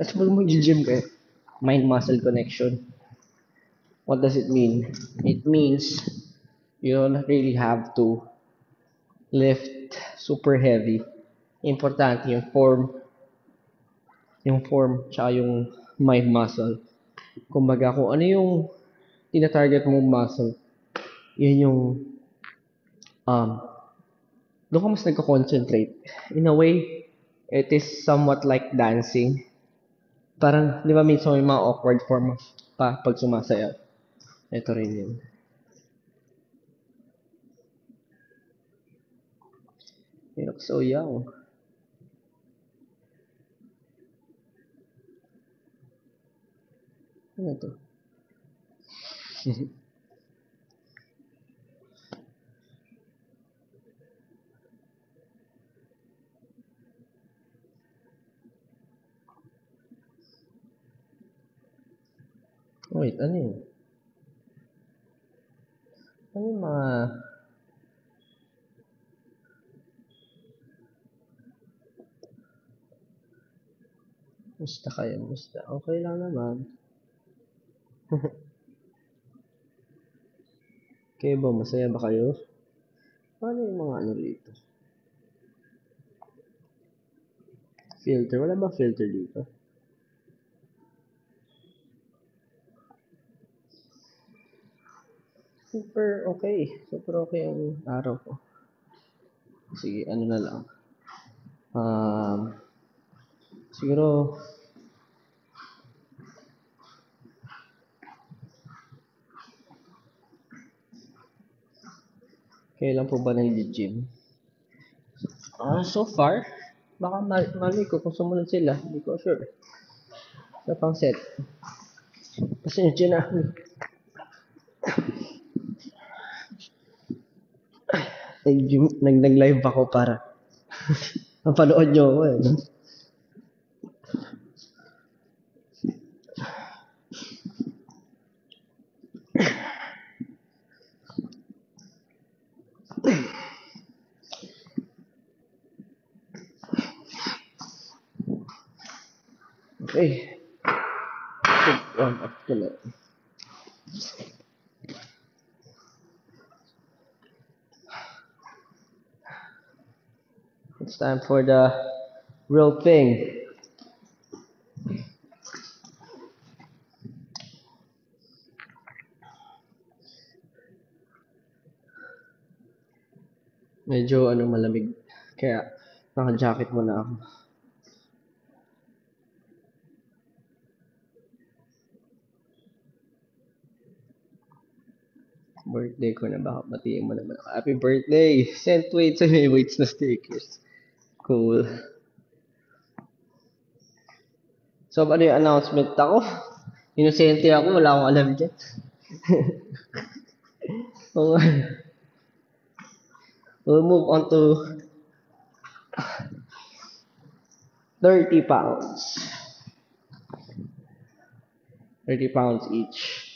At pag mag-gym kayo, mind-muscle connection. What does it mean? It means you don't really have to lift super heavy. Importante yung form, tsaka yung mind muscle. Kumbaga, kung ano yung tina-target mong muscle, yun yung, um, doon ka mas nagko-concentrate. In a way, it is somewhat like dancing. Parang, di ba minsan may mga awkward form pa pag sumasayaw. Ito rin yun. You look so young. Ano to? Wait, ano yun? Ano yung mga... Musta kayo? Musta? Okay lang naman. Kayo ba? Masaya ba kayo? Paano yung mga ano dito? Filter? Wala ba filter dito? Super okay. Super okay ang araw ko. Sige, ano na lang. Siguro, kailan po ba nag-gym? So far, baka mali ko kung sumunod sila. Hindi ko sure. Sa pang set. Kasi yun na. Nag-live ako para mapanood nyo ako eh. Okay. Warm up ko na. It's time for the real thing. Medyo malamig. Kaya naka-jacket muna ako. Birthday ko na, baka batiin mo naman ako. Happy birthday! Sent weights may weights na stickers. Cool. So, ano yung announcement ako? Inosente ako, wala akong alam dyan. We'll move on to 30 pounds. 30 pounds each.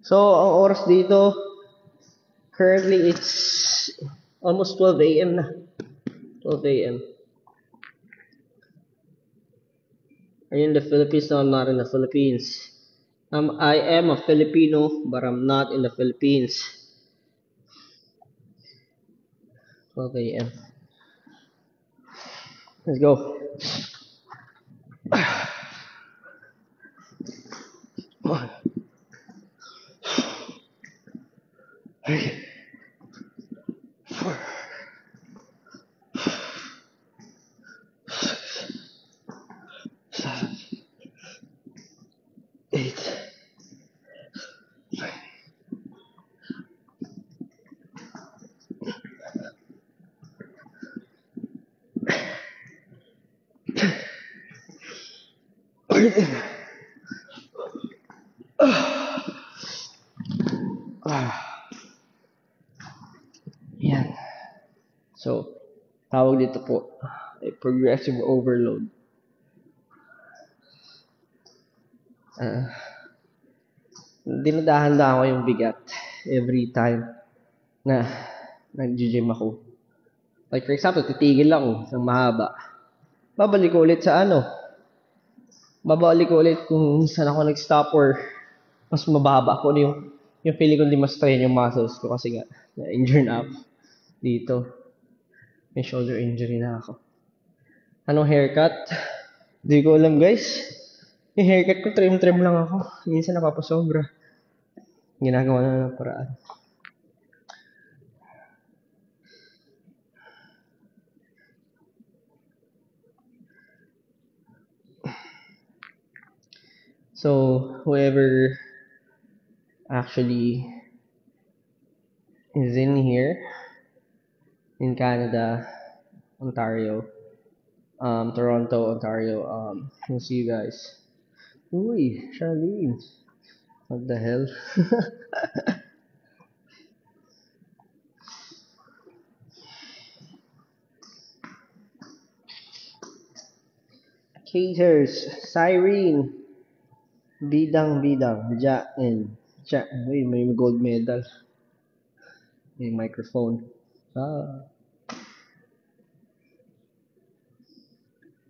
So, ang oras dito, currently it's almost 12 a.m. na. 12 a.m. Are you in the Philippines? No, I'm not in the Philippines. I am a Filipino, but I'm not in the Philippines. 12 a.m. Let's go. One. 3, 4, 7, 8, 9. Yan. So, Tawag dito po ay progressive overload. Dinadahan-dahan ko yung bigat every time na nag-gym ako. Like for example, titigil ako ng mahaba. Babalik ko ulit sa babalik ko ulit kung saan ako nag-stop or mas mababa ako yung feeling ko hindi mas strain yung muscles ko kasi nga na-injure na ako dito. May shoulder injury na ako. Anong haircut? Di ko alam guys. Yung haircut ko trim lang ako. Minsan napapasobra. Ginagawa na ng paraan. So, whoever actually is in here, in Canada, Ontario, Toronto, Ontario, we'll see you guys. Uy, Charlene. What the hell? Caters, Cyrene, Bidang, Jain. Uy, may gold medal. May microphone.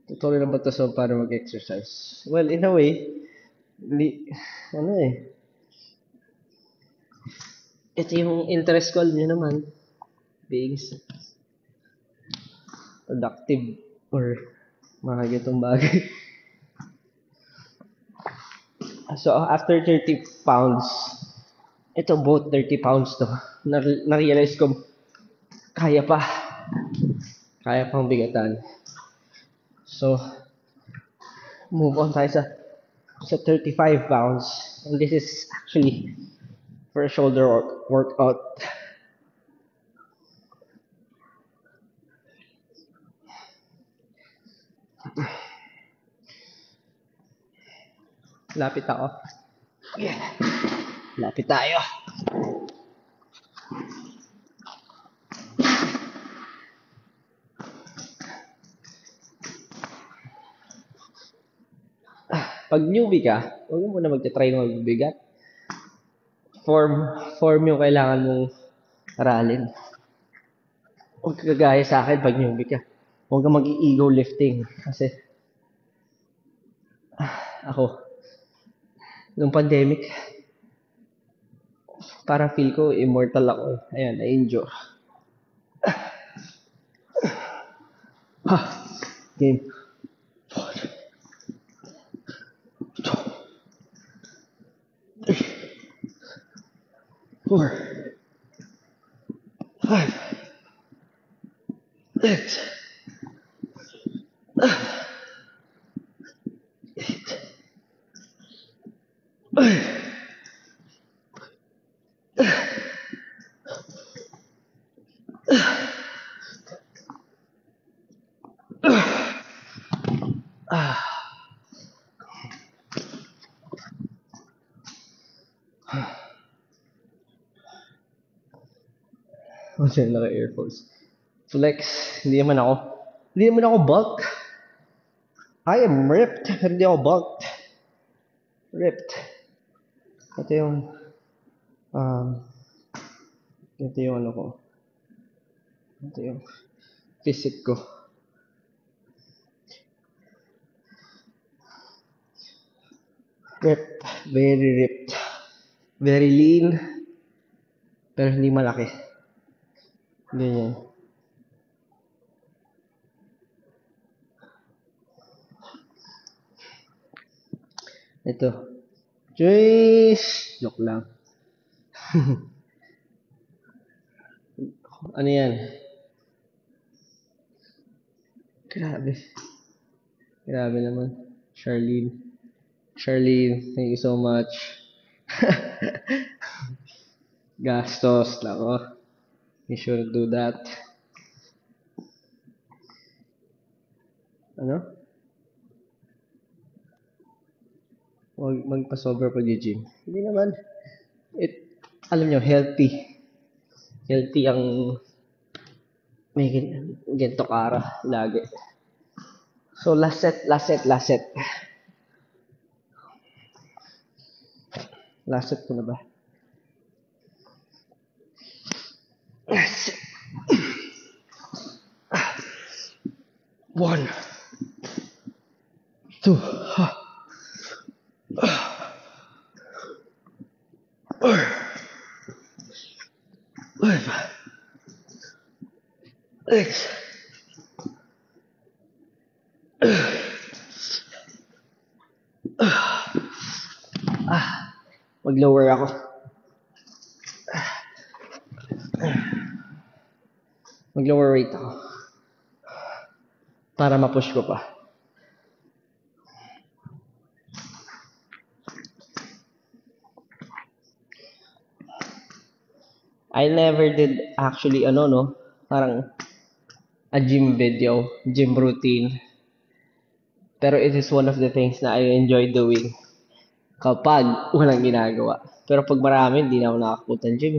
Tutuloy lang ba ito para mag-exercise? Well, in a way, ito yung interest ko, alam nyo naman, being productive or mga ganitong bagay. So, after 30 pounds, ito both 30 pounds to, na-realize ko, kaya pang bigatan. So, move on tayo sa 35 pounds. And this is actually for a shoulder workout. Lapit ako. Yeah. Lapit tayo. Pag newbie ka, huwag mo muna magte-try ng magbibigat. Form yung kailangan mong aralin. Huwag kagaya sa akin pag newbie ka. Huwag kang mag-ego lifting. Kasi, ako, nung pandemic, parang feel ko immortal ako. Ayan, na-injure. Game. 4, 5, 6, 8. Kasi naka-earphones. Flex, hindi naman ako bulk. I am ripped, pero hindi ako bulked. Ripped. Ito yung ano ko. Ito yung physique ko. Ripped, very ripped. Very lean, pero hindi malaki. Ganyan. Ito. Jeez! Joke lang. Ano yan? Grabe. Grabe naman. Charlene, thank you so much. Gastos lang, oh. You should do that. Ano? Huwag magpa-sober pag gym. Hindi naman. Alam nyo, healthy. Healthy ang may ganito kara lagi. So, last set. Last set ko na ba? Last set. 1, 2, 6. Mag-lower ako. Mag-lower weight ako. Para ma-push ko pa. I never did actually parang a gym video, gym routine. Pero it is one of the things na I enjoy doing kapag walang ginagawa. Pero pag marami, hindi na ako nakakapunta ng gym.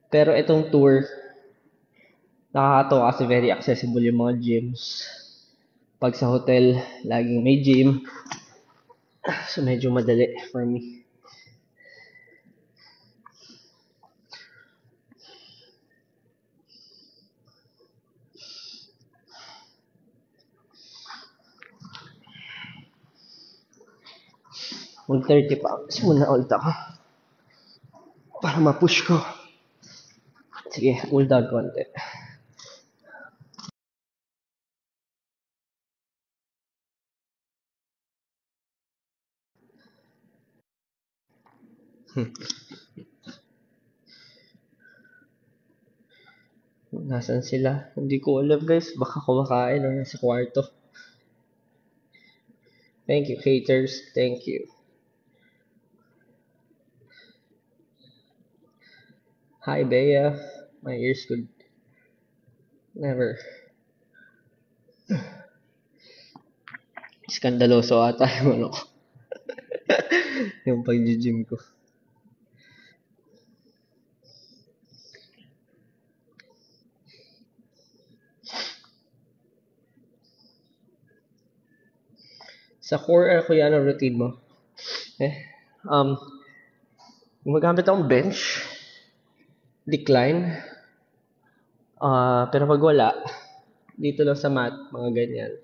Pero itong tour, nakakatawa kasi very accessible yung mga gyms. Pag sa hotel, laging may gym. So medyo madali for me. Mag 30 pounds muna ulit ako. Para ma-push ko. Sige, cool down konti. Nasaan sila? Hindi ko alam guys. Baka kumakain o nasa kwarto. Thank you, haters. Thank you. Hi, Bea. My ears could never. Skandaloso ata yung ko. Yung pag-gym ko. Sa core, kuya, ano routine mo? Gumagamit akong bench, decline, pero pag wala, dito lang sa mat, mga ganyan.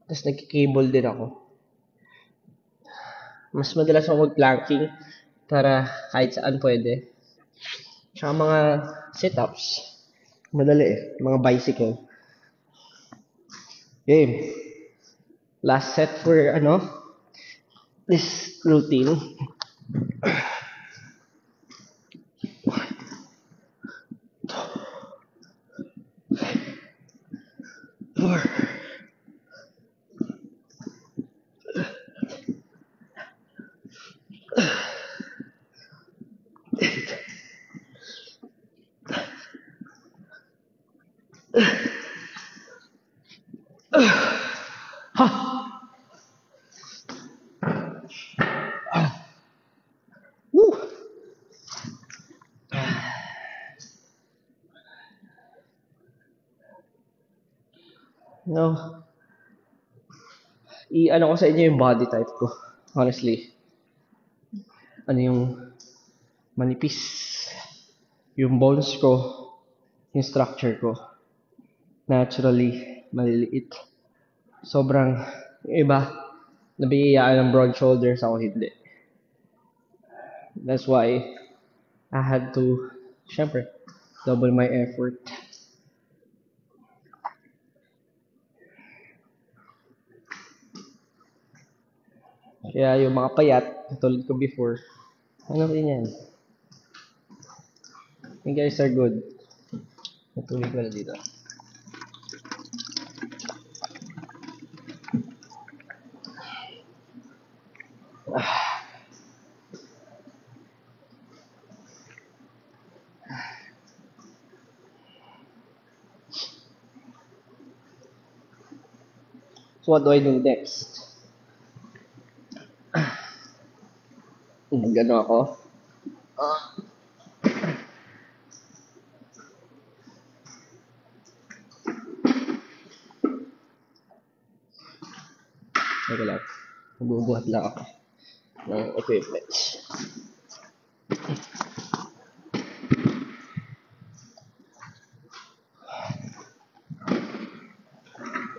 Tapos nagki-cable din ako. Mas madalas ako mag-planking para kahit saan pwede. Tsaka mga sit-ups. Madali eh. Mga bicycle. Game. Last set for this routine. 4. No. I-ano ko sa inyo yung body type ko. Honestly. Ano yung manipis. Yung bones ko. Yung structure ko. Naturally, maliliit. Sobrang, yung iba, nabiyayaan ng broad shoulders, ako hindi. That's why, I had to, syempre, double my effort. Kaya yung mga payat, katulad ko before, ano rin yan? You guys are good. Natuloy ko na dito. So what do I do next? Gano ako. Teka lang. Magbubuhat lang ako ng equipments.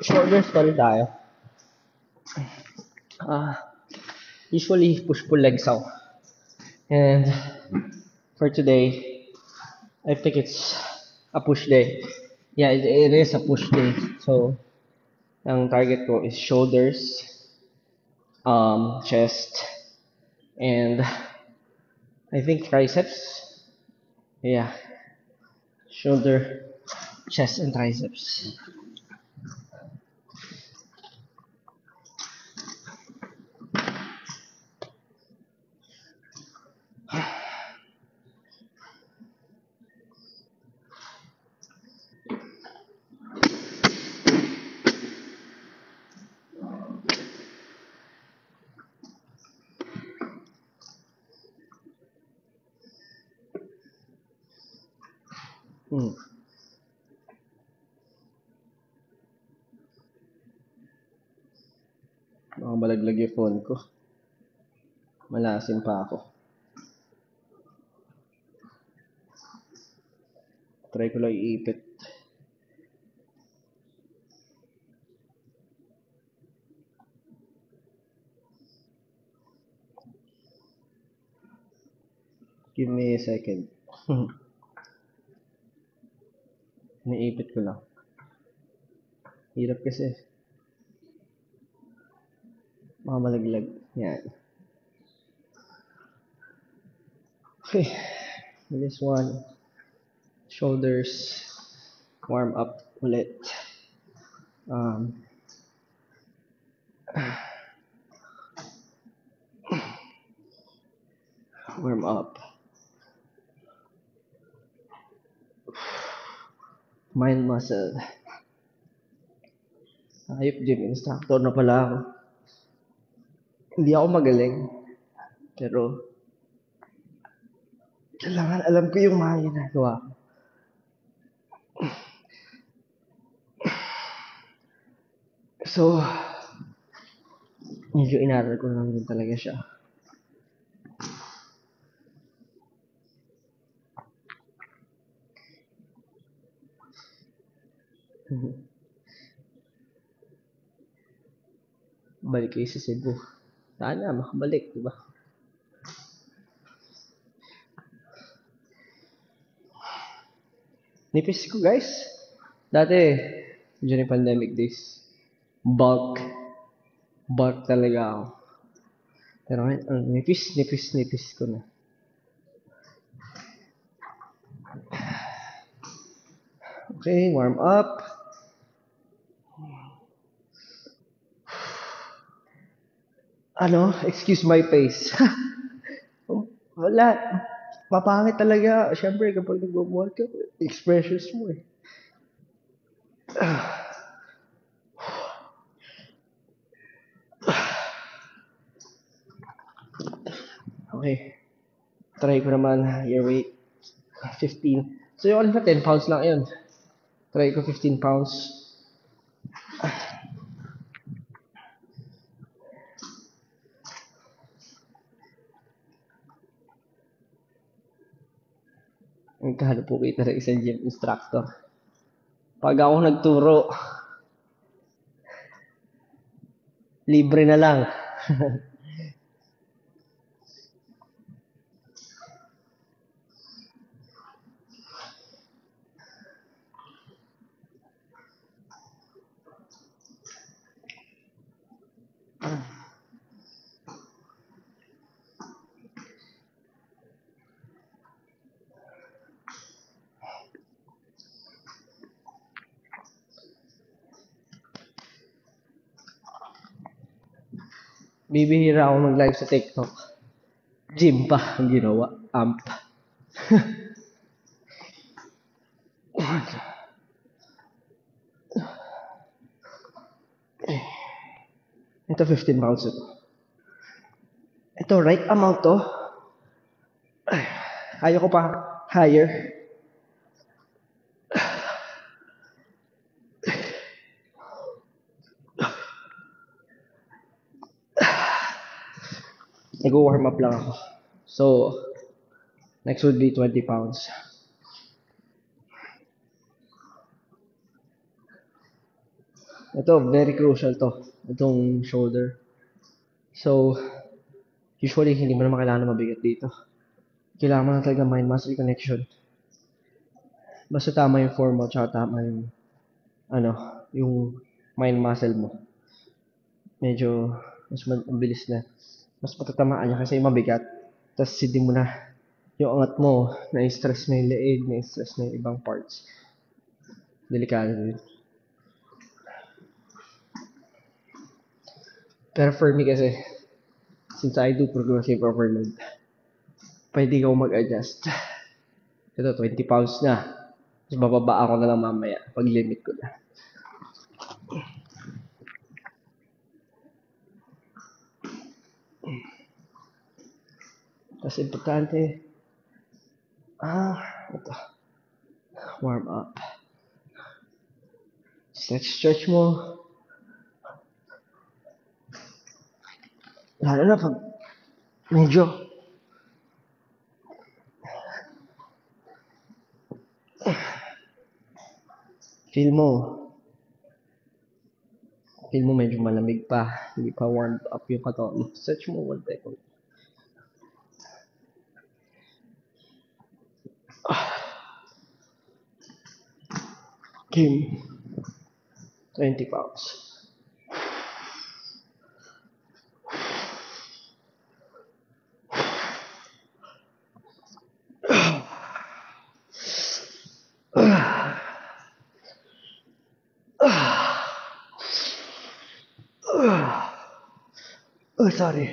Shoulders pa rin tayo. Usually push-pull legs ako. And for today, I think it's a push day. Yeah, it is a push day. So, ang target ko is shoulders, chest, and I think triceps. Yeah, shoulder, chest, and triceps. Baka malaglag yung phone ko. Malasin pa ako. Try ko lang iipit. Give me a second. Naipit ko lang. Hirap kasi. Baka malaglag. Yan. Okay. This one. Shoulders. Warm up ulit. Warm up. Mind muscle. Ayop gym instructor na pala ako. Hindi ako magaling. Pero, kailangan alam ko yung mga ginagawa ko. So, medyo inaral ko lang din talaga siya. Balik kayo sa Cebu. Sana makabalik, di ba? Nipis ko, guys. Dati, during pandemic days, bulk talaga ako. Pero ngayon, nipis ko na. Okay, warm up. Excuse my face. Wala. Papangit talaga. Siyempre, kapag nagbabuhat ka, expressions mo eh. Okay. Try ko naman your weight. 15. So, yung alin na 10 pounds lang yun. Try ko 15 pounds. Nagkahalo po kita ng isang gym instructor. Pag ako nagturo, libre na lang. Bibihira ako mag-live sa TikTok. Gym pa ang ginawa. Amp. Ito 15 pounds ito. Ito, right amount to. Kaya ko pa higher. Nag-warm up lang ako. So, next would be 20 pounds. Ito, very crucial to. Itong shoulder. So, usually, hindi mo naman kailangan mabigat dito. Kailangan mo na talaga mind-muscle connection. Basta tama yung form mo, tsaka tama yung, yung mind-muscle mo. Medyo, mas mabilis na. Mas matatamaan niya kasi yung mabigat. Tapos, hindi mo na, yung angat mo, na-stress na yung leeg, na-stress na yung ibang parts. Delikado din. Pero for me kasi, since I do progressive overload, pwede ko mag-adjust. Ito, 20 pounds na. Tapos bababa ako na lang mamaya pag limit ko na. Tapos importante, ito. Warm up. Stretch mo. Lalo na pag medyo feel mo medyo malamig pa, hindi pa warmed up yung katawan mo. Stretch mo 1 second. Kim, 20 pounds. Oh, sorry.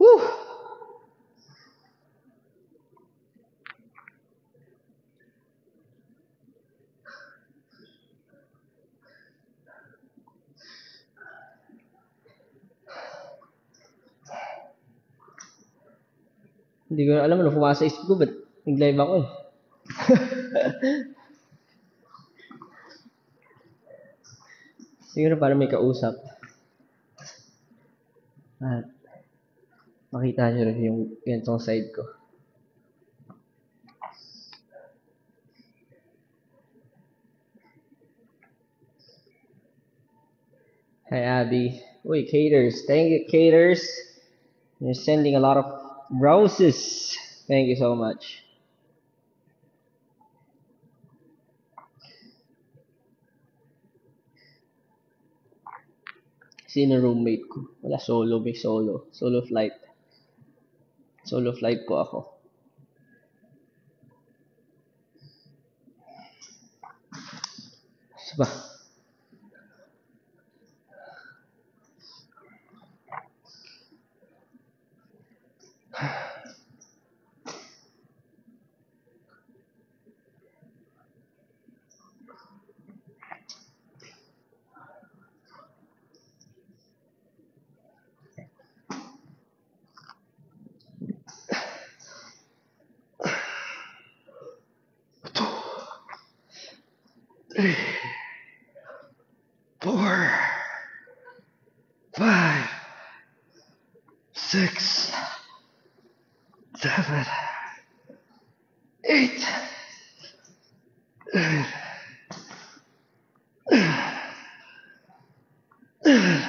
Woo! Hindi ko alam ano pumasa sa isip ko, ba't nag-live ako eh. Siguro para may kausap. At makita nyo rin yung ganitong side ko. Hi, Abby. Uy, Caters. Thank you, Caters. You're sending a lot of roses. Thank you so much. Sino roommate ko? Wala, solo. May solo. Solo flight. Solo flight po ako. Saba. Three, 4, 5, 6, 7, 8, 9, 10.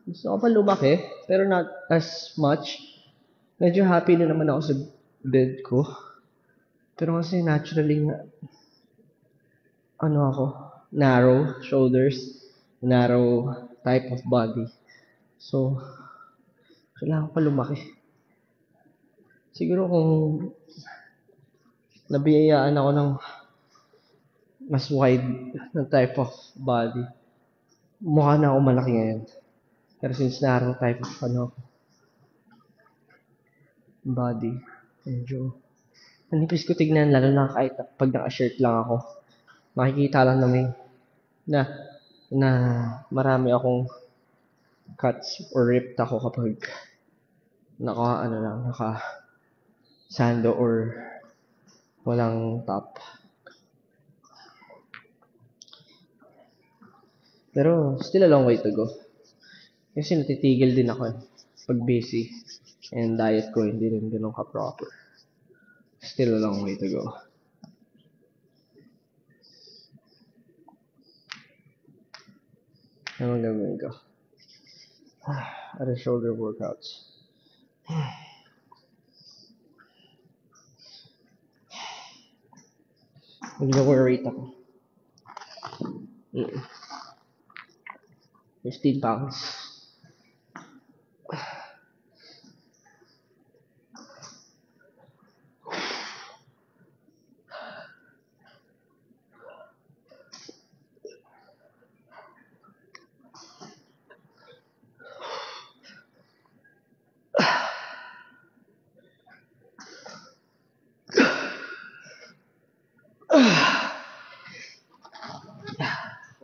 Gusto ko pa lumaki, pero not as much. Medyo happy na naman ako sa bed ko. Pero kasi naturally ako, narrow shoulders, narrow type of body. So, kailangan pa lumaki. Siguro kung nabiyayaan ako ng mas wide na type of body, mukha na ako malaki ngayon. Pero since narrow type of body, medyo manipis ko tignan, lalo na kahit pag naka-shirt lang ako. Makikita lang namin na marami akong cuts or ripped ako kapag naka sando or walang top. Pero still a long way to go. Kasi natitigil din ako pag busy. And diet ko hindi rin ganun ka-proper. Still a long way to go. Ano gagawin ko? Other shoulder workouts. Mag-lower weight ako. 15 pounds.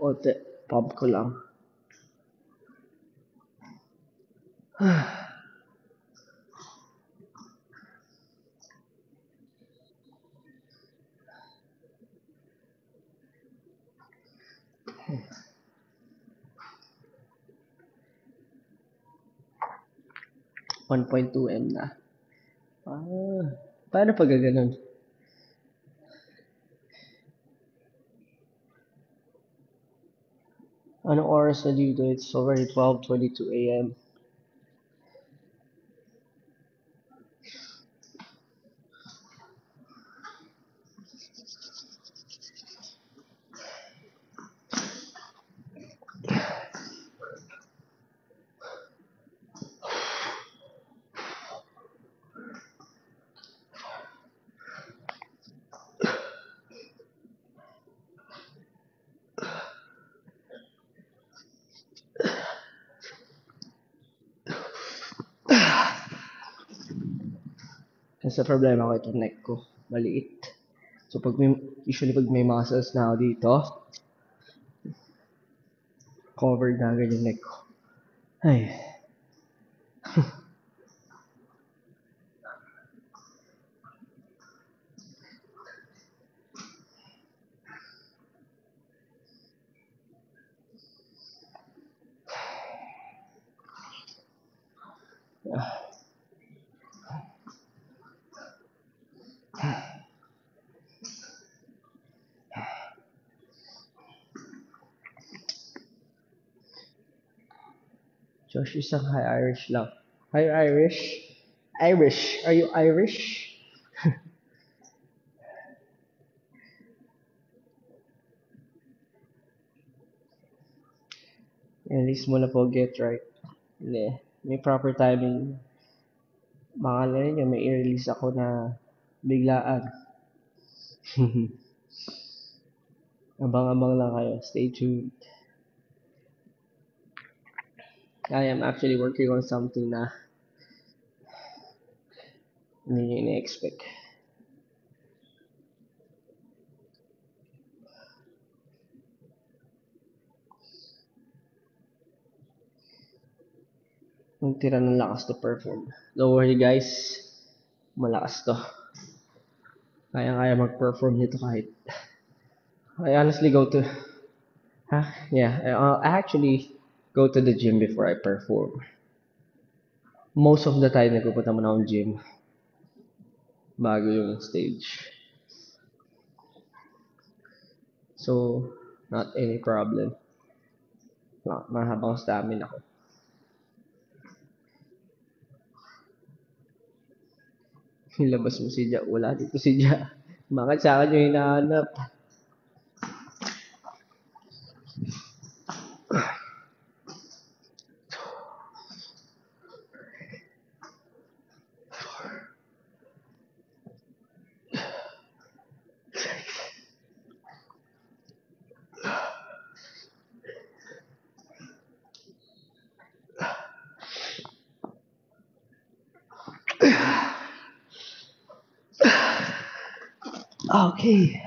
Ote, pump ko lang. $1.2M na. Paano pag ganun? Anong oras na dito? It's already 12:22 a.m. Kasi problema ko itong neck ko. Maliit. So, usually pag may muscles na ako dito, covered na agad yung neck ko. Ay. Josh, isang high Irish lang. Hi Irish? Irish. Are you Irish? At least mo na po get right. Hindi. May proper timing. Baka na rin may i-release ako na biglaan. Abang-abang lang kayo. Stay tuned. I am actually working on something na hindi nyo ina-expect. Ang tira ng lakas to perform. Don't worry guys. Malakas to. Kaya mag-perform nito kahit. I honestly go to... I actually go to the gym before I perform. Most of the time, nagpupunta muna akong gym bago yung stage. So, not any problem. Mahabang stamina ko. Nilabas mo si Ja. Wala dito si Ja. Bakit sa akin yung hinahanap? Okay.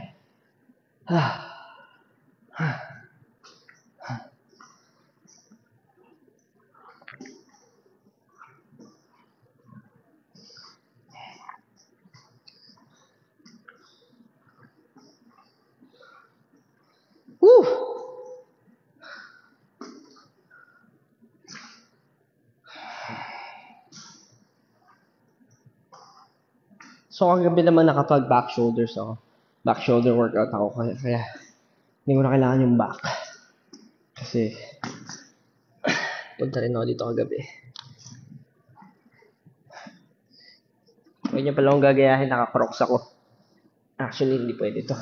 Woo! So, kagabi naman nakapag back shoulders ako. Back shoulder workout ako. Kaya hindi ko na kailangan yung back. Kasi, punta rin ako dito kagabi. Pwede niya pala akong gagayahin, naka-crocs ako. Actually, hindi pwede to.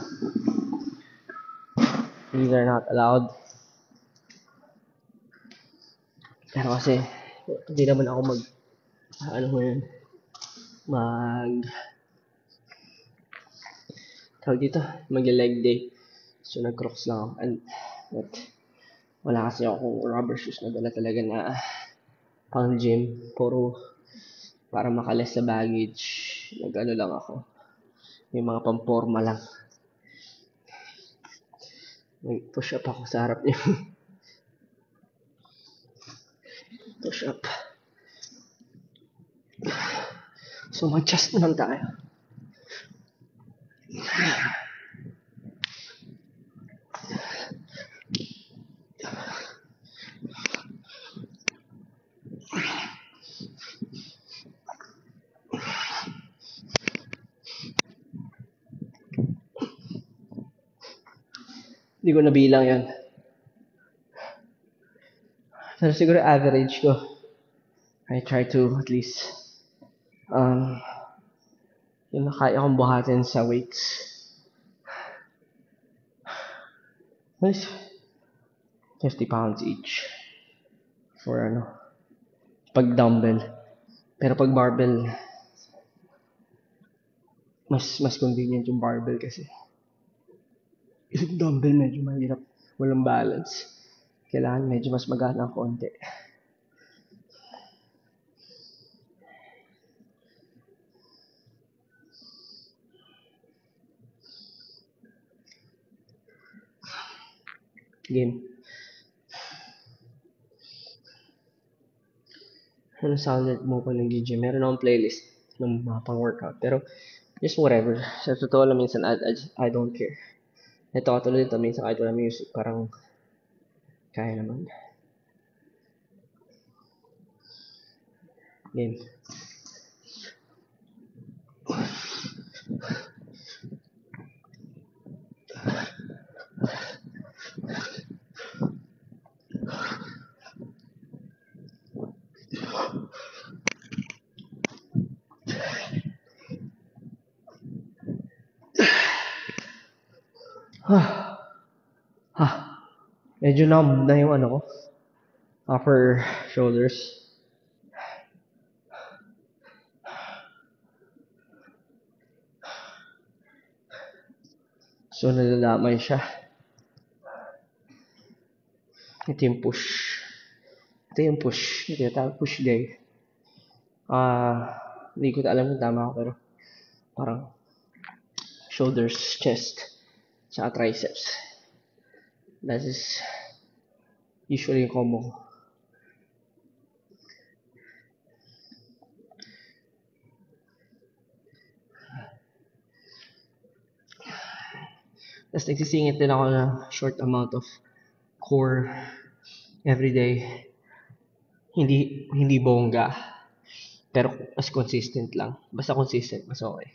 These are not allowed. Pero kasi, hindi naman ako tawag dito, mag-leg day. So, nag-crocs lang ako. But, wala kasi akong rubber shoes na dala talaga na pang gym. Puro para makalas sa baggage. Nag-ano lang ako. May mga pamporma lang. Nag-push up ako sa harap niyo. Push up. So, mag-chest naman tayo. Hindi ko nabilang yan. Pero siguro average ko. I try to at least yung kaya kong buhatin sa weights. Nice. 50 pounds each. For pag dumbbell. Pero pag barbell, mas convenient yung barbell kasi. Yung dumbbell medyo mahirap. Walang balance. Kailangan medyo mas magana ang konti. Game. Ano sounded mo pag nag-gym? Meron akong playlist ng mga pang-workout. Pero, just whatever. Sa totoo lang, minsan, I don't care. Ito katulad dito, minsan kahit wala music, parang kaya naman. Game. Medyo numb na yung ko. Upper shoulders. So, nalalamay siya. Ito yung push. Ito yung push day. Hindi ko alam kung tama ako, pero parang shoulders, chest, tsaka triceps. That is usually yung combo ko. Tapos nagsisingit din ako na short amount of core everyday. Hindi bongga. Pero mas consistent lang. Basta consistent, mas okay.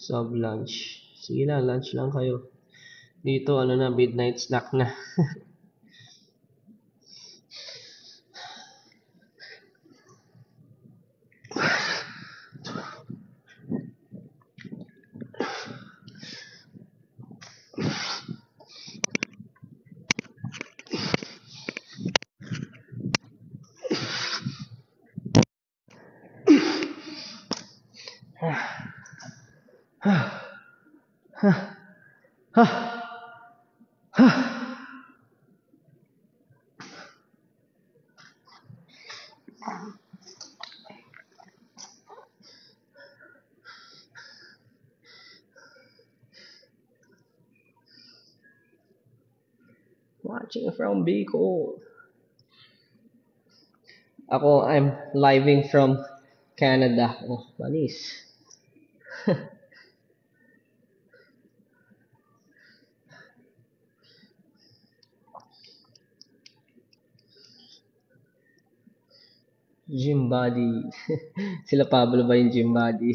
Sub-lunch. Sige na, lunch lang kayo. Dito, midnight snack na. Watching from Bicol. Ako, I'm living from Canada. Oh, manis. Gym body. Sila Pablo ba yung gym body?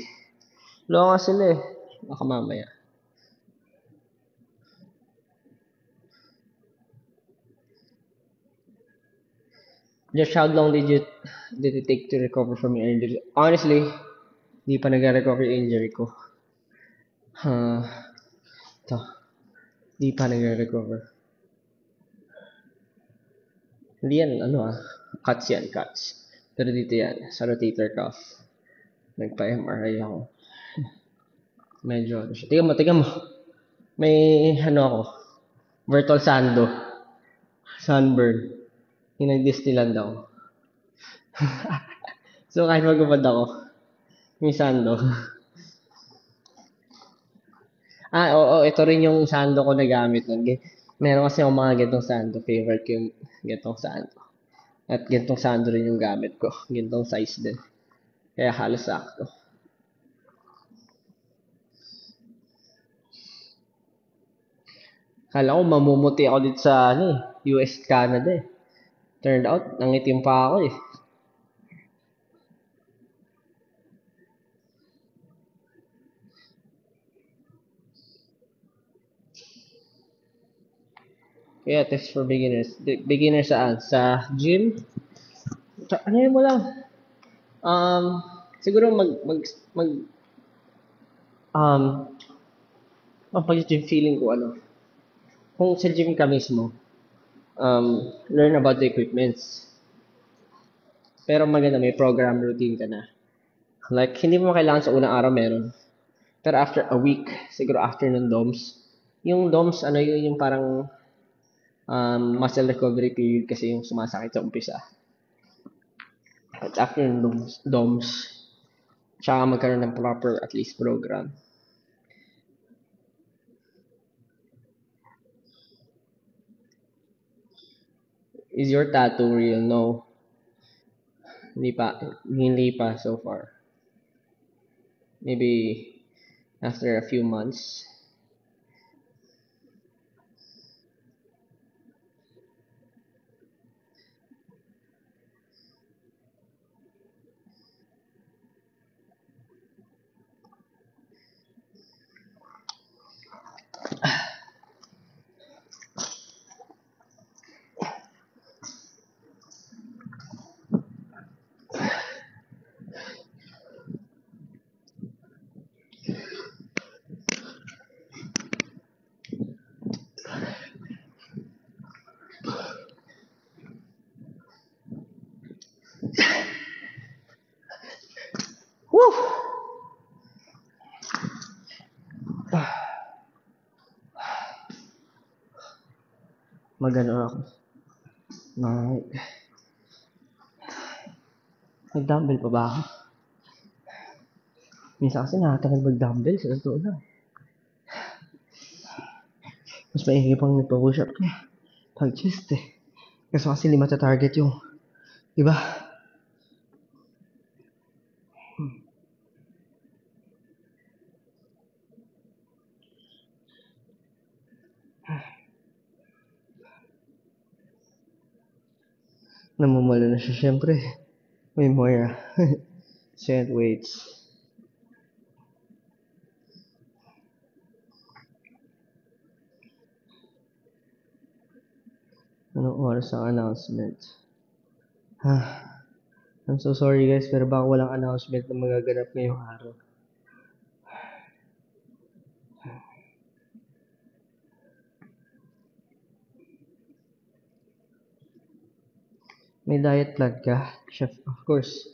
Wala nga sila eh. Baka mamaya. Just how long did it take to recover from your injury? Honestly, di pa nag-recover yung injury ko. Ito. Di pa nag-recover. Hindi yan, cuts yan, cuts. Pero dito yan, sa rotator cuff. Nagpa-MRI ako. Medyo, tingnan mo. May, ako, vertical sando. Sunburn. Yung nag-Disneyland ako. So, kahit magubad ako, may sando. Oo, ito rin yung sando ko na gamit nun. Meron kasi akong mga gantong sando. Favorite ko yung gantong sando. At gantong sando rin yung gamit ko. Gantong size din. Kaya halos sakto. Kala ko mamumuti ako dito sa US, Canada eh. Turned out, nangitim pa ako eh. Kaya tips for beginners. Beginners saan? Sa gym? Ano yun mo lang? Siguro pag-gym feeling ko kung sa gym ka mismo, learn about the equipments. Pero maganda, may program routine ka na. Like, hindi mo kailangan sa unang araw meron. Pero after a week, siguro after ng DOMS, yung DOMS, yun yung parang muscle recovery period kasi yung sumasakit sa umpisa. At after ng DOMS, tsaka magkaroon ng proper at least program. Is your tattoo real? No. Hindi pa so far. Maybe after a few months. Woo! Magano ako. Nag-dumbbell pa ba ako? Minsan kasi nakatagal mag-dumbbell sa totoo lang. Mas maigi pang nagpa-push up ka. Pag chest eh. Kaso kasi 5 sa target yung, di ba? Namumula na siya syempre. May Moira. Set weights. Anong oras ang announcement? I'm so sorry guys, pero baka walang announcement na magaganap ngayong araw. May diet plan ka, chef? Of course.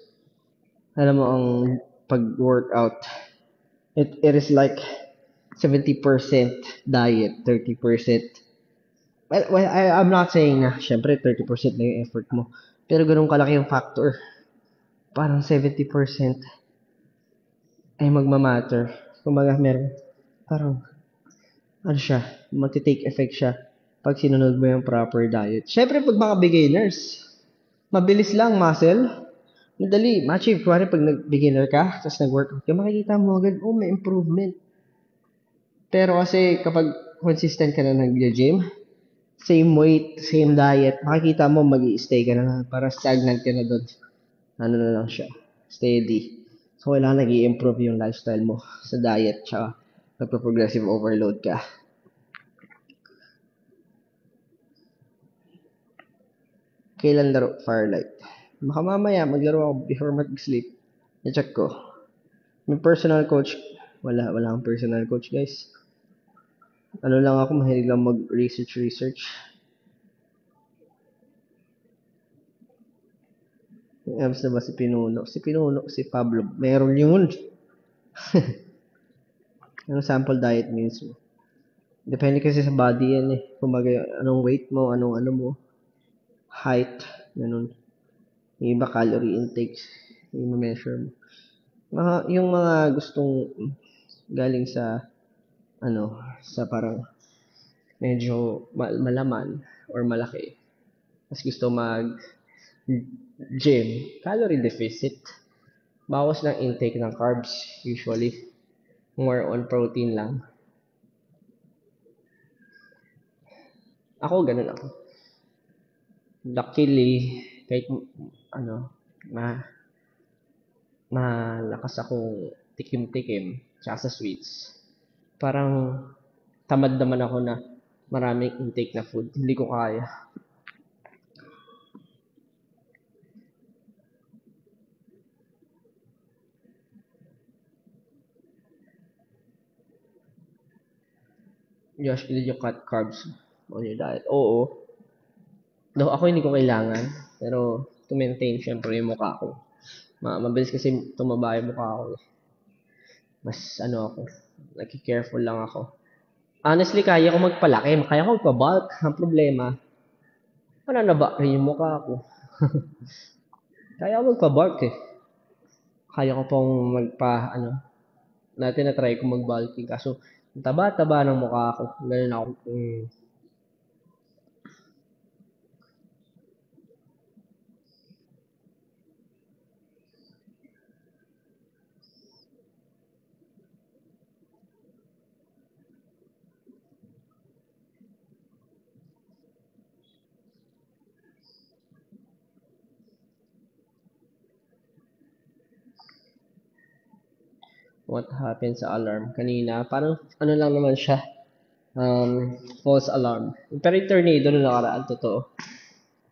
Alam mo, ang pag-workout. It is like 70% diet, 30%. I'm not saying na, syempre, 30% na yung effort mo. Pero ganun kalaki yung factor. Parang 70% ay magmamatter. Kumbaga, meron, parang, ano siya, magti-take effect siya pag sinunod mo yung proper diet. Syempre, pag mga beginners, mabilis lang, muscle. Madali, ma-achieve. Kuwari, pag nag-beginner ka, tapos nag-workout ka, makikita mo agad, oh, may improvement. Pero kasi kapag consistent ka na nag-gym, same weight, same diet, makikita mo mag-i-stay ka na, para stagnant ka na doon. Ano na lang siya, steady. So, kailangan nag-i-improve yung lifestyle mo sa diet, tsaka nagpa-progressive overload ka. Kailan laro? Firelight. Baka mamaya, maglaro ako before mag-sleep. I-check ko. May personal coach. Wala akong personal coach, guys. Ano lang ako, mahilig lang mag-research. Yung abs na ba si Pinuno? Si Pablo. Meron yun. Anong sample diet means mo? Depende kasi sa body yan eh. Kumbaga, anong weight mo, anong ano mo, height, ganun. Yung iba calorie intake, yung measure mo. Yung mga gustong galing sa, sa parang medyo malaman or malaki. Mas gusto gym, calorie deficit. Bawas ng intake ng carbs, usually. More on protein lang. Ako, ganun ako. Luckily, kahit malakas akong tikim-tikim tsaka sa sweets. Parang tamad naman ako na maraming intake na food. Hindi ko kaya. Josh, did you cut carbs on your diet? Oo. Though ako hindi ko kailangan. Pero to maintain syempre yung mukha ko. Mabilis kasi tumaba yung mukha ko. Mas ako, nag-careful lang ako. Honestly, kaya ko magpalaki. Kaya ko magpa-bulk. Ang problema, mananaba rin yung mukha ko. Kaya ko magpa-bulk eh. Kaya ko pong dati na-try ko mag-bulking. Kaso, taba-taba ng mukha ko. Ganun ako. What happened sa alarm kanina? Parang lang naman siya. False alarm. Pero yung tornado na nakaraan, totoo.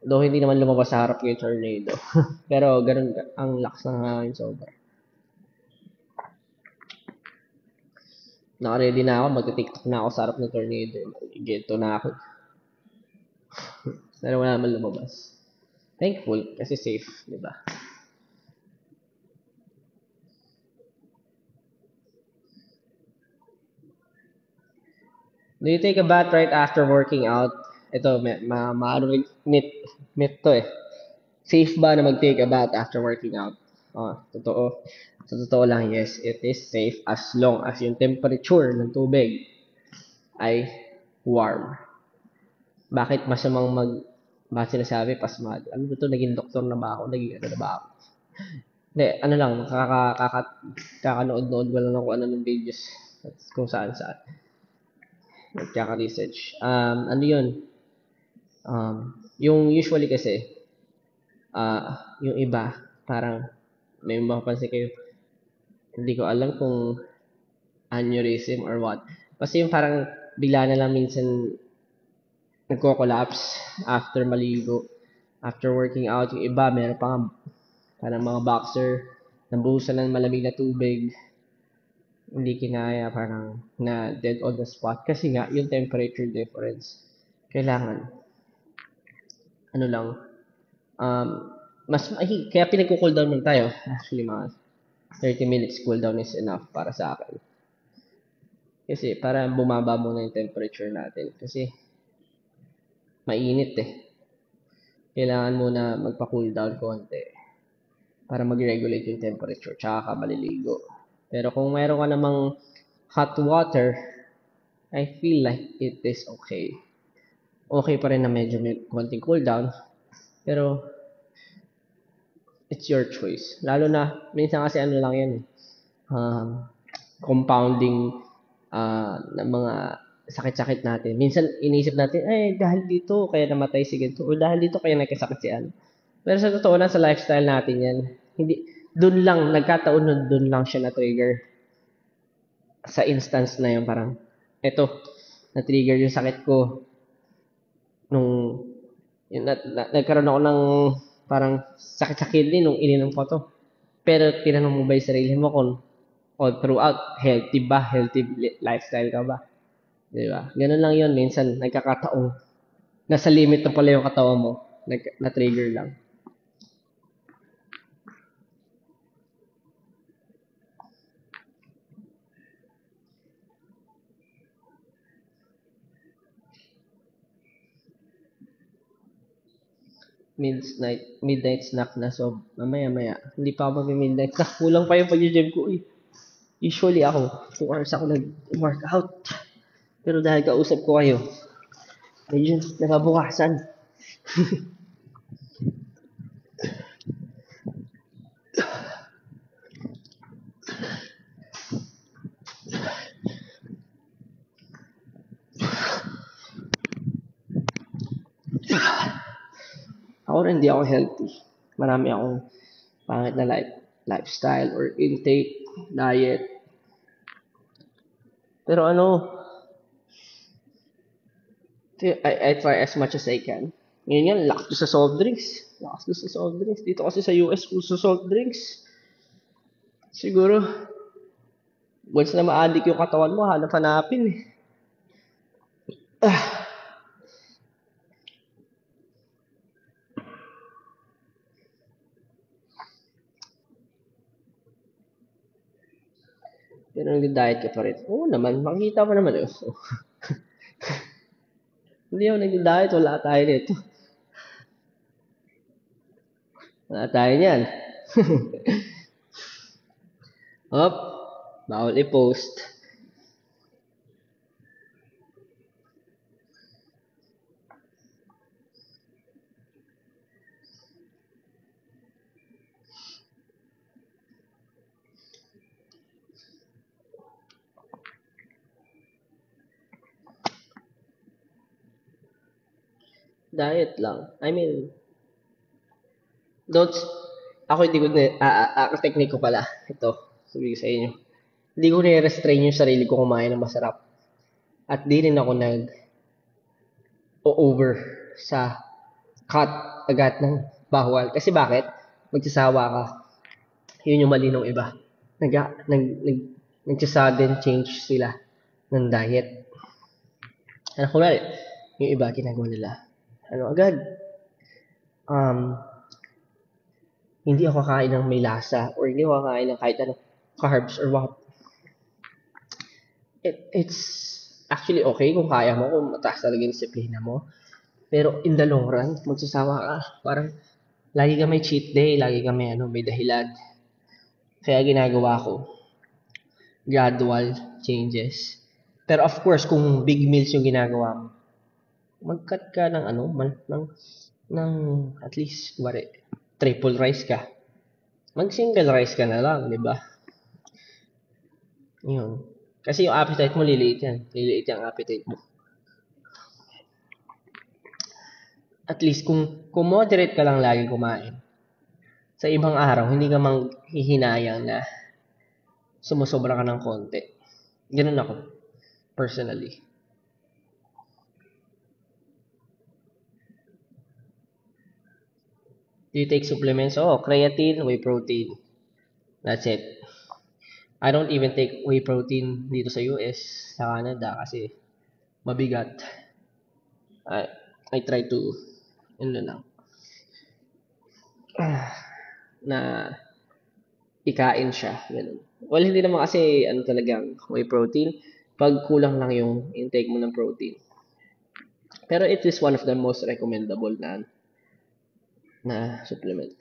Though hindi naman lumabas sa harap yung tornado. Pero ganun ang lakas ng hangin sobra. Naka-ready na ako, magti-tiktok na ako sa harap ng tornado. Gento na ako. Pero wala naman lumabas. Thankful kasi safe, di ba? Do you take a bath right after working out? Ito, myth to eh. Safe ba na mag-take a bath after working out? Totoo. Sa totoo lang, yes, it is safe as long as yung temperature ng tubig ay warm. Bakit masamang bakit sinasabi pasmado? Ano ba ito? Naging doktor na ba ako? Naging ano na ba ako? Hindi, ano lang, kakanood-nood ko lang kung ano ng videos at kung saan-saan. Nagkaka-research. Ano yun? Yung usually kasi, yung iba, parang may mapapansin kayo, hindi ko alam kung aneurysm or what. Kasi yung parang bigla na lang minsan nagko-collapse after maligo, after working out. Yung iba, meron pa parang mga boxer, nabuhusan ng malamig na tubig, hindi kinaya, parang na dead on the spot. Kasi nga, yung temperature difference, kailangan, ano lang, kaya pinagko-cool down muna tayo, actually mga 30 minutes cooldown is enough para sa akin. Kasi para bumaba muna yung temperature natin. Kasi mainit eh. Kailangan muna magpa-cooldown konti para mag-regulate yung temperature. Tsaka ka maliligo. Pero kung mayroon ka namang hot water, I feel like it is okay. Okay pa rin na medyo may konting cooldown. Pero it's your choice. Lalo na, minsan kasi ano lang yan eh. Compounding ng mga sakit-sakit natin. Minsan iniisip natin, dahil dito kaya namatay si ganito o dahil dito kaya nagkasakit si ano. Pero sa totoo lang, sa lifestyle natin yan, hindi, doon lang, nagkataon nun, doon lang siya na-trigger. Sa instance na yun, parang, eto, na-trigger yung sakit ko nung, nagkaroon ako ng parang sakit sa kidney nung ininom ko to. Pero tinanong mo ba yung sarili mo kung all throughout, healthy ba? Healthy lifestyle ka ba? Diba? Ganun lang yun. Minsan, nagkakataong nasa limit na pala yung katawan mo. Na-trigger lang. Midnight snack na, so mamaya. Hindi pa ako mag-midnight snack. Kulang pa yung pag-gym ko eh. Usually ako, 2 hours ako nag-workout. Pero dahil kausap ko kayo, medyo nababukasan. Ako rin hindi ako healthy. Marami akong pangit na lifestyle or intake, diet. Pero ano, I try as much as I can. Ngayon yan, lakas ko sa soft drinks. Dito kasi sa US, sa soft drinks. Siguro, once na ma-addict yung katawan mo, hanap-hanapin eh. Pero nag-diet ka pa rin. Oo naman, makikita pa naman. Hindi ako nag-diet, wala tayo nito. Wala tayo niyan. Hop, bawal i-post. Diet lang. I mean, ako hindi ko ang technique ko pala. Ito, sabihin sa inyo. Hindi ko nire-restrain yung sarili ko kumain ng masarap. At di rin ako over sa cut agad ng bawal. Kasi bakit? Magsasawa ka. Yun yung mali ng iba. Nagsa-sudden change sila ng diet. Ano ko yung iba ginagawa nila. Ano agad? Hindi ako kakain ng may lasa or hindi ako kakain ng kahit ano carbs or what. It's actually okay kung kaya mo, kung mataas talaga yung disiplina mo. Pero in the long run, magsasawa ka. Parang lagi ka may cheat day, lagi ka may dahilan. Kaya ginagawa ko, gradual changes. Pero of course, kung big meals yung ginagawa mo, mag-cut ka ng ng at least, triple rice ka. Mag-single rice ka na lang, di ba? Yun. Kasi yung appetite mo, liliit yan. Liliit yung appetite mo. At least, kung moderate ka lang lagi kumain, sa ibang araw, hindi ka manghihinayang na sumusobra ka ng konti. Ganun ako, personally. Do you take supplements? Creatine, whey protein. That's it. I don't even take whey protein dito sa US, sa Canada, kasi mabigat. I try to, na ikain siya. Ganun. Well, hindi naman kasi ano talagang whey protein. Pag kulang lang yung intake mo ng protein. Pero it is one of the most recommendable na supplement.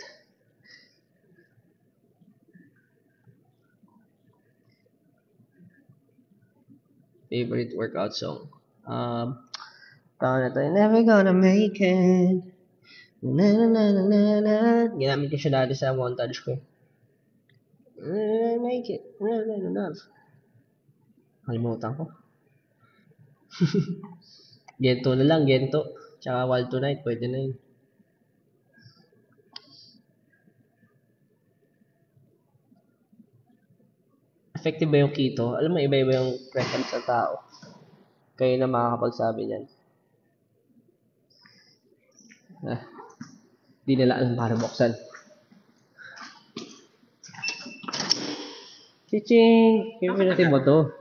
Favorite workout song? Tawag na tayo, Never Gonna Make It. Na na na na na na. Ginamit ko siya dati sa montage ko. Make it. Na na na na. Kalimutan ko. Gento na lang, Gento. Tsaka Wild Tonight, pwede na yun. Effective ba yung keto? Alam mo, iba-iba yung preference sa tao. Kayo na makakapagsabi niyan. Di nila alam para buksan. Chiching! Pipindutin mo to.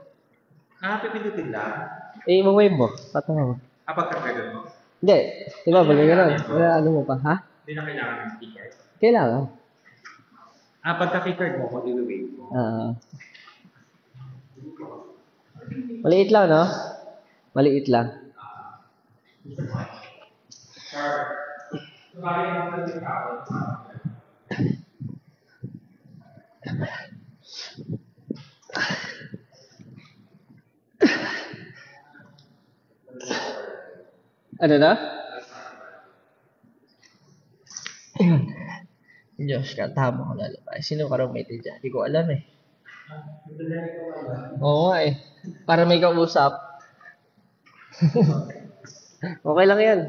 Pipindutin lang. Mawave mo. Patama mo. Pagka-trigger mo? Hindi. Diba, balik ka lang. Ano mo pa, ha? Hindi na kailangan ng speaker. Kailangan. Pagka-trigger mo, kung i-wave mo. Maliit lang, no? Maliit lang. Ano na? Diyos ka, tama ko lalabas. Sino ka roommate dyan? Hindi ko alam eh. Oo nga eh. Para may kausap. Okay lang yan.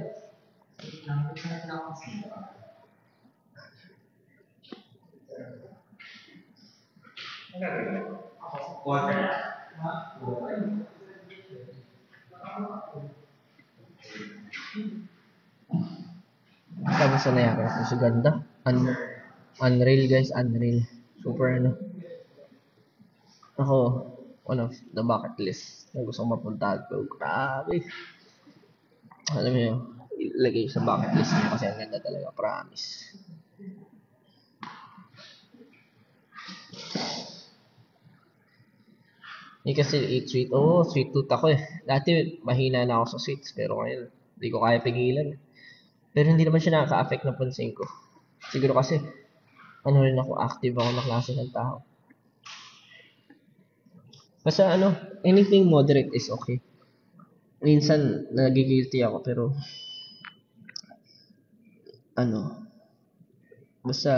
Tapos na yan. Kasi ganda. Unreal guys, unreal. Super ano. Ako, one of the bucket list na gusto kong mapuntahan ko. Grabe. Alam mo yun, ilagay sa bucket list mo kasi ang ganda talaga, promise. Hindi kasi eat sweet. Sweet tooth ako eh. Dati mahina na ako sa sweets pero ngayon hindi ko kaya pigilan. Pero hindi naman siya nakaka-affect na pansin ko. Siguro kasi ano rin ako, active ako na klase ng tao. Basta anything moderate is okay. Minsan nagigilty ako pero basta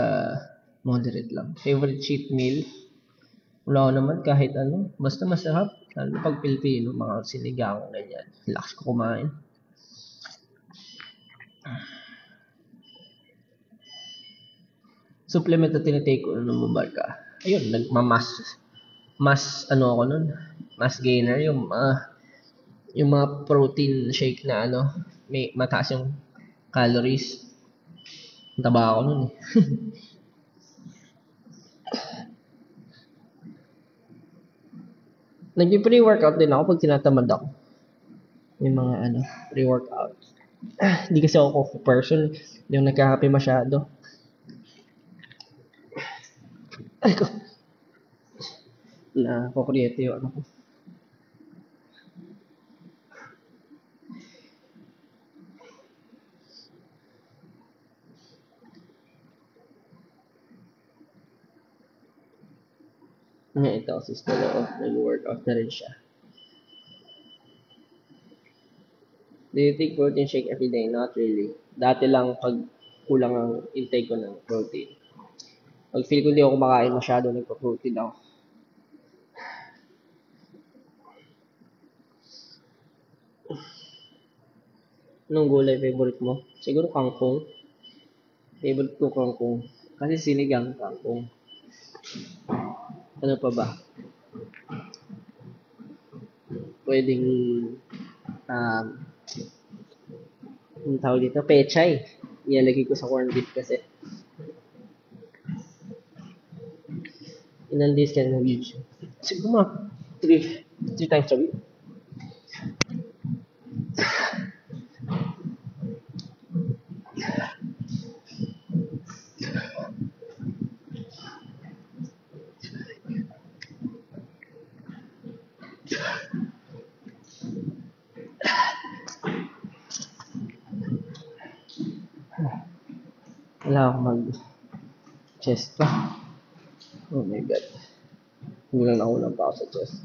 moderate lang. Favorite cheat meal? Wala ko naman kahit basta masarap. Lalo na pag Pilipino, mga sinigang, ganyan. Lakas ko kumain. Supplement na tinitake ko nung bumarka. Ayun, mas ako nun, mas gainer yung mga protein shake na may mataas yung calories. Taba ako nun eh. Nag-pre-workout din ako pag tinatamad ako. Yung mga pre-workout. Hindi kasi ako coffee person. Yung nagkakape masyado. Ay ko. Nakukuryente yung ko. Ito si Stella. Nag-workout na rin siya. Do you take protein shake every day? Not really. Dati lang pag kulang ang intake ko ng protein. Pag feel ko hindi ako kumakain masyado, nagpa-protein ako. Anong gulay favorite mo? Siguro kangkong. Favorite ko kangkong. Kasi sinigang kangkong. Ano pa ba? Pwedeng ang tawag dito, pechay. Ilalagay ko sa corned beef kasi. Ilan days ka na nag-YouTube? Siguro mga 3 times a week. Wala akong mag-chest pa. Oh my god. Hindi lang nakulang pa ako sa chest.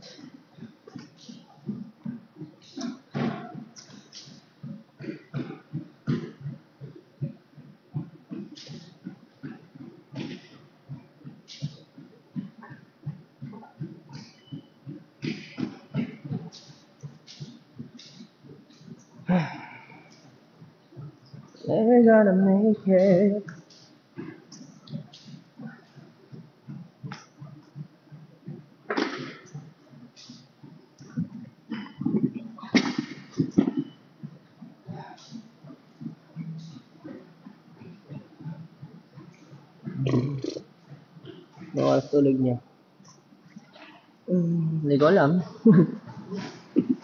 Never gonna make it. Bawal tulog niya. Hindi ko alam.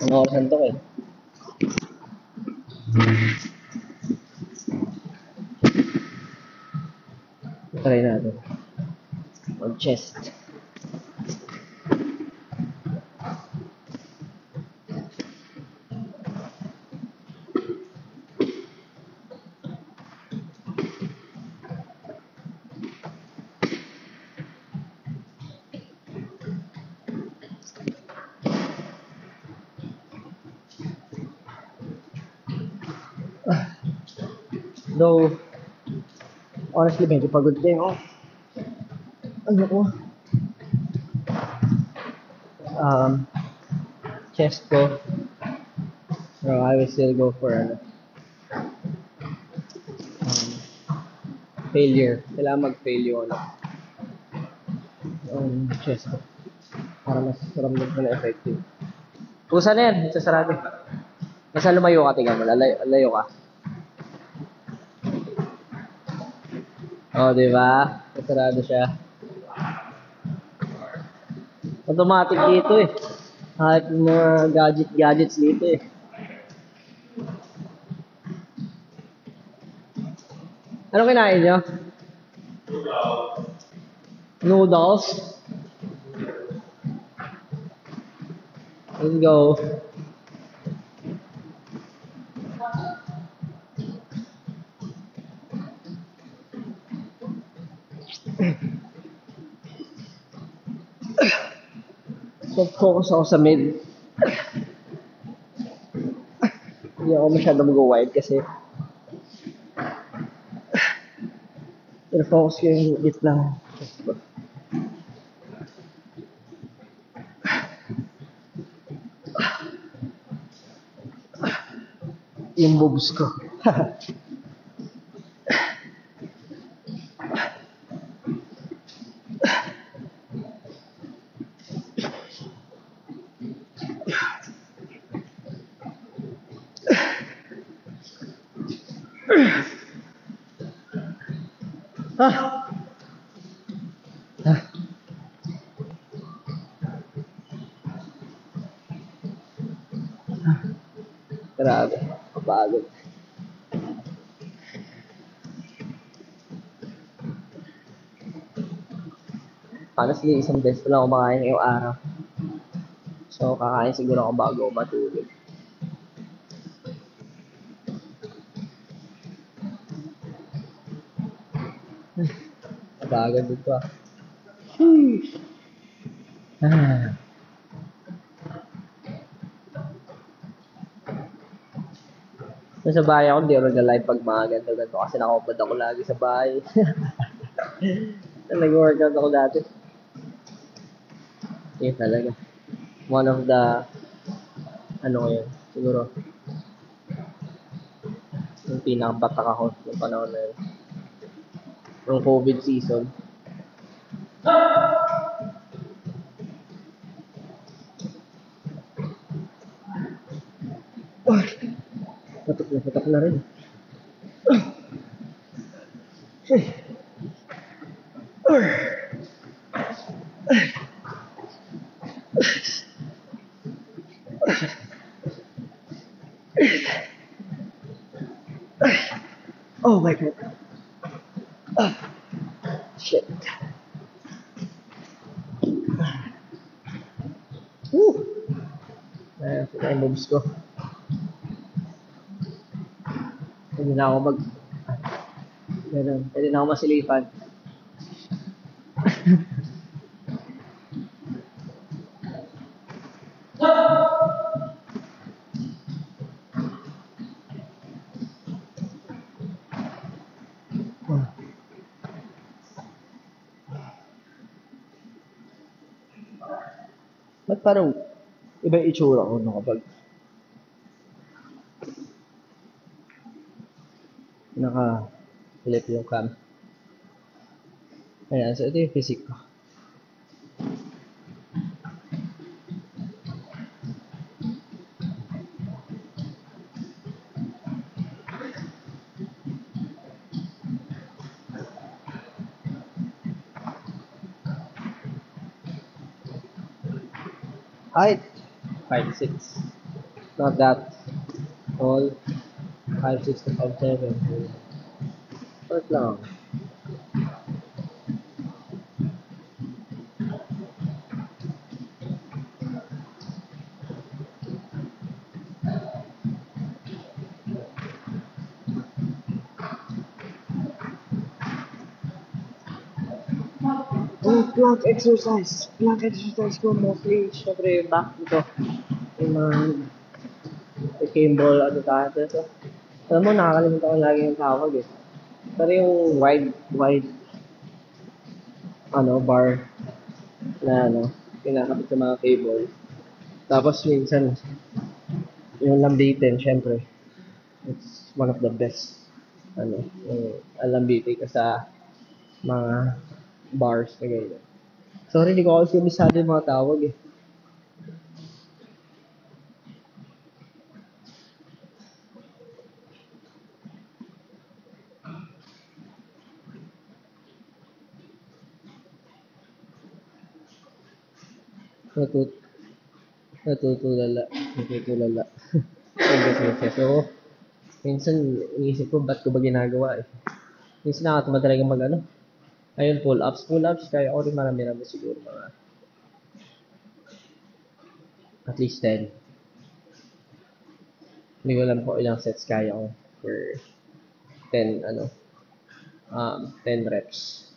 Ang orasan to eh. Try natin. Mag-chest. Though, honestly, medyo pagod din ako. Ano ko? Chest ko. So, I will still go for failure. Kailangan mag-fail yung chest ko. Para mas ramdam ko na effective. Pusa na yan. Sasarado. Basta lumayo ka, tingnan mo. Lalayo ka. Oh, di ba? Sasarado siya. Automatic dito eh. Kahit mga gadgets dito eh. Ano kinain nyo? Noodles. Let's go. Focus ako sa mid. Hindi ako masyado mag-wide kasi pero focus ko yung hit lang. Yung boobs ko. Grabe, kapagod. Honestly, isang beses pa lang ako makain ngayong araw. So, kakain siguro ako bago ako matulog. Kapagod dito ah. Sa bahay ako, hindi ako nag-live pag mga ganito kasi nakapad ako lagi sa bahay. Nag-workout ako dati. Yun talaga. One of the, ano ko yun, siguro, yung pinakabatak ako yung panahon na yun. Yung COVID season. Patok na rin. Oh my god. Shit. Ayan, sila yung moves ko. Hindi na ako Ganun. Pwede na ako masilipan. Ba't parang iba yung itsura ko no kapag naka-flip yung cam. Ayan, so ito yung physique ko. Height, 5'6". Not that tall. 5'6 to 5'7". Short lang. Plank exercise. Plank exercise ko mostly, syempre yung back dito. Yung mga cable, ano tayo. Pero, alam mo, nakakalimutan ko lagi yung tawag eh. Pero yung wide, bar na, kinakapit sa mga cable. Tapos minsan, yung lambitin, syempre, it's one of the best, yung alambitin ka sa mga bars na ganyan. Sorry, hindi ko kasi kabisado yung mga tawag eh. Natutulala. So, minsan, inisip ko, ba't ko ba ginagawa eh. Minsan nakatumad talaga ayun, pull-ups, kaya ko rin marami-rami siguro mga at least 10. Hindi ko alam po ilang sets kaya ko for 10, 10 reps.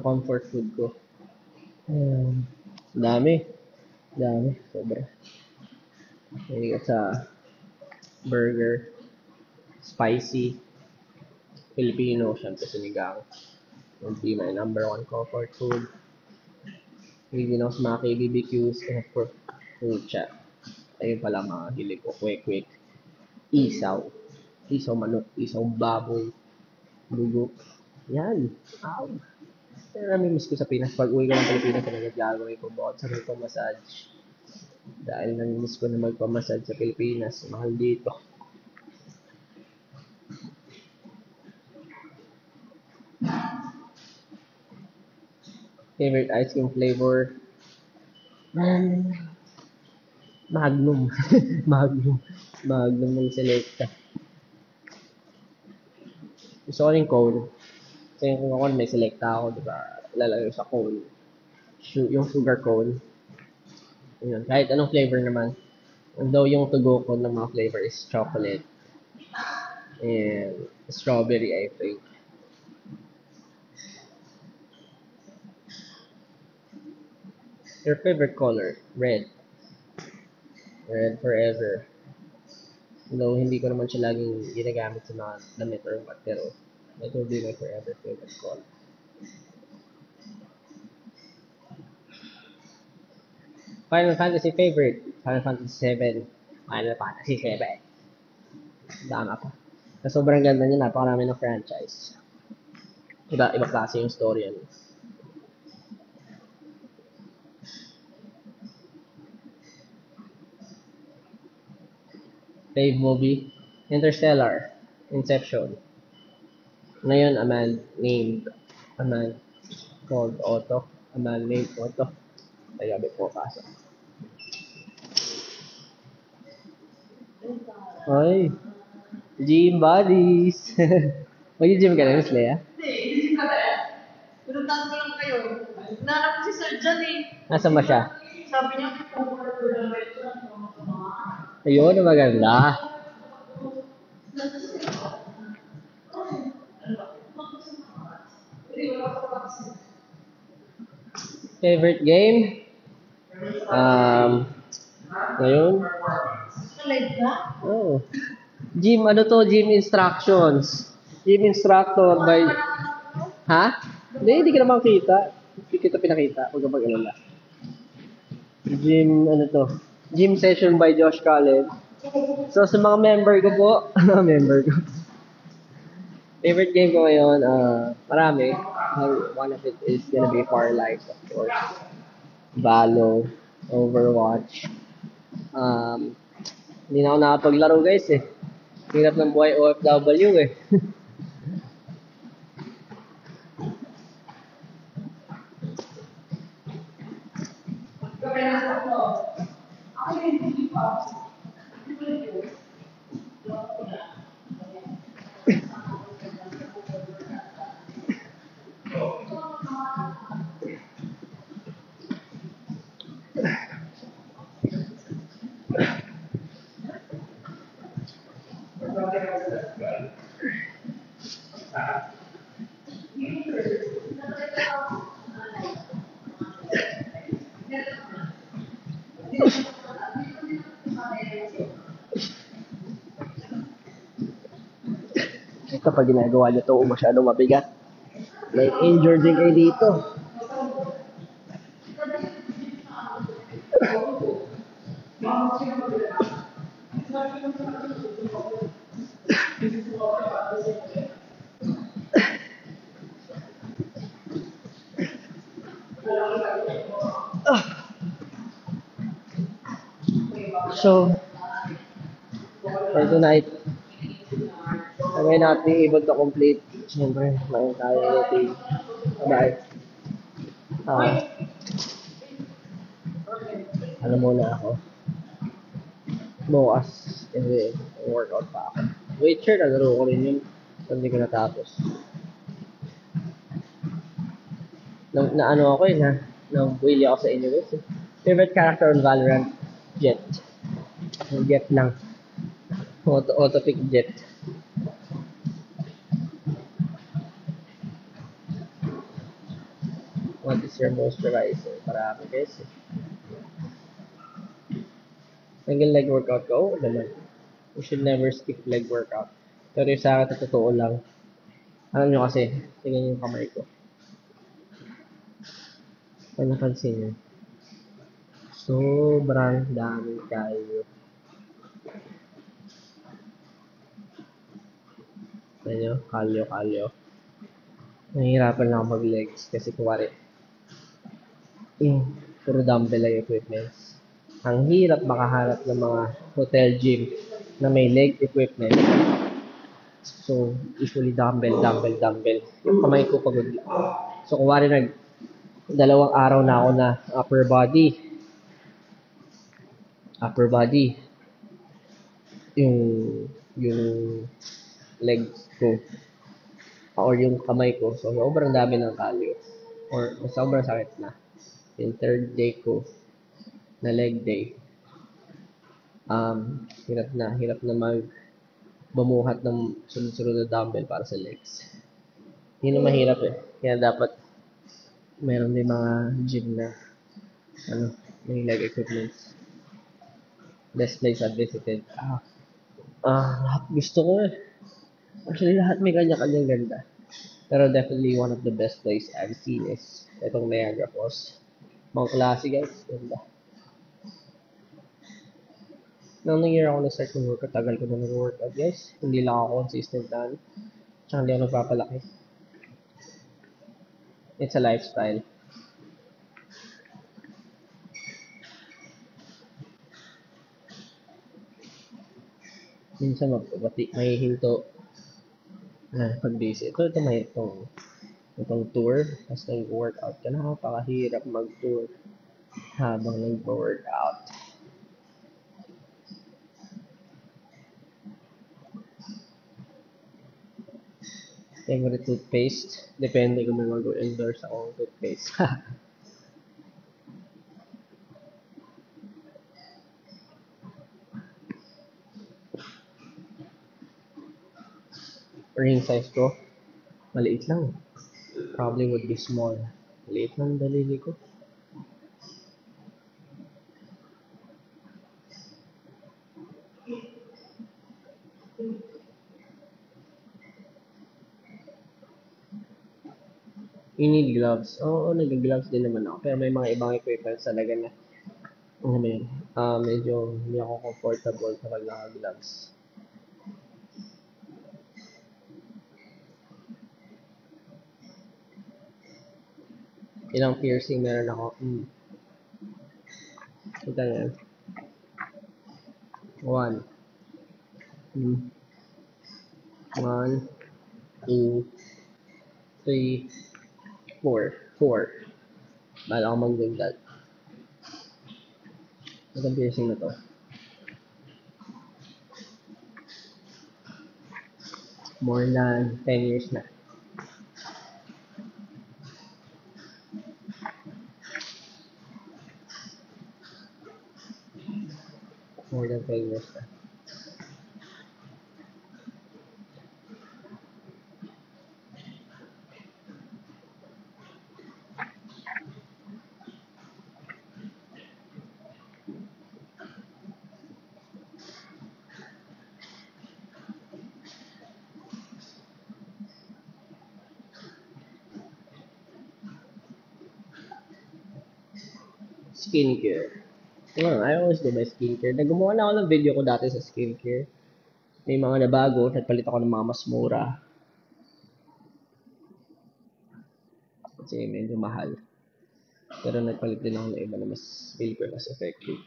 Comfort food ko. Dami, sobra. Hindi ka sa burger, spicy, Filipino, syempre sinigang. Would be my number one comfort food. Hindi na ako sa mga KBBQs, and of course, food chat. Ayun pala mga hilig ko, quick. Isaw manok, isaw baboy, dugo. Yan. Ow. Pero nami-miss ko sa Pinas. Pag uwi ko ng Pilipinas, gagawin ko bukod sa magpamassage. Dahil nami-miss ko na magpamassage sa Pilipinas. Mahal dito. Favorite ice cream flavor? Magnum. Magnum ng Selecta. Gusto ko rin cone. Kasi kung ako may Selecta ako, diba, lalagay sa cone. Yung sugar cone. Yun, kahit anong flavor naman. Although yung tugo ko ng mga flavor is chocolate and strawberry, I think. Your favorite color? Red. Red forever. Though hindi ko naman siya laging ginagamit sa mga damit or what, pero that will be my forever favorite color. Final Fantasy favorite? Final Fantasy 7. Final Fantasy 7. Dama pa. Sa sobrang ganda niya, napakarami ng franchise. Iba klase yung story yan. Fave movie? Interstellar. Inception. Ngayon, a man called Otto. A man named Otto. Ayabi po kaso. Ay, Gym buddies. Mag-gym ka na, Miss Lea? Hindi, hindi ka ba? Pinuntahan ko lang kayo. Nanap ko si Sir John eh. Nasaan ba siya? Sabi niya, may forward ko lang ito. Ayun, ang maganda. Favorite game? Ngayon? Live ka? Oh. Gym, ano to? Gym instructions. Gym instructor by... Ha? Hindi ka naman kita. Hindi kita pinakita. Huwag ka mag-alala. Gym, ano to? Gym session by Josh Collins. So, sa mga member ko po, member ko. Favorite game ko ngayon, marami. One of it is gonna be Far Life, of course. Valo, Overwatch. Hindi na ako nakapaglaro guys eh. Hirap ng buhay OFW eh. Ito pag ginagawa niyo to masyadong mabigat. May injured din kayo dito. So, for tonight, I may not be able to complete. Siyempre, may tayo routine. Bye. Ano muna ako? Bukas, kasi workout pa ako. Witcher, nalaro ko rin yun. So, hindi ko natapos. Na ano ako yun ha? Nang-willy ako sa inyo guys. Favorite character on Valorant? Jet. Jet lang. Auto-pick Jet. What is your moisturizer? Marami guys eh. Single leg workout ko? Oo naman. You should never skip leg workout. Pero yung sa akin, totoo lang. Alam nyo kasi, tingnan yung kamay ko. Kung napansin nyo. Sobrang daming kayo. Tignan nyo, kalyo. Nahihirapan lang ako mag-legs kasi kuwari. Puro dumbbell lang equipments. Ang hirap makahanap ng mga hotel gym na may leg equipment. So, usually dumbbell. Yung kamay ko pagod lang. So, kuwari dalawang araw na ako na upper body. Yung legs ko. Or yung kamay ko. So, sobrang dami ng kalyo. Or sobrang sakit na. Yung third day ko na leg day. Hirap na bumuhat ng sunod-sunod na dumbbell para sa legs. Yun ang mahirap eh. Kaya dapat meron din mga gym na may leg equipments. Best place I've visited. Lahat gusto ko eh. Actually, lahat may kanya-kanyang ganda. Pero definitely one of the best place I've seen is itong Niagara Falls. Mga klase guys. Ganda. Nung year ako na-start ng workout, tagal ko na nag-workout guys. Hindi lang ako consistent na tsaka hindi ako nagpapalaki. It's a lifestyle. Minsan may hinto pag busy. Ito may itong tour. Tapos nag-workout ka na. Napakahirap mag-tour habang nag-workout. Favorite toothpaste? Depende kung may mag-endorse akong toothpaste. Ring size ko? Maliit lang. Probably would be small. Maliit lang dalili ko. You need gloves. Oo, nag-gloves din naman ako. Pero may mga ibang equipments talaga na ano ba yun? Medyo hindi ako comfortable kapag naka-gloves. Ilang piercing meron ako? Ito yan. 1. 1, 2, 3, 4. 4. Bala ako magdagdag. Itong piercing na to. More than 10 years na. More than 10 years na. Skincare. Well, I always do my skincare. Gumawa na ako ng video ko dati sa skincare. May mga nabago, nagpalit ako ng mga mas mura. Kasi medyo mahal. Pero nagpalit din ako ng iba na mas feel ko mas effective.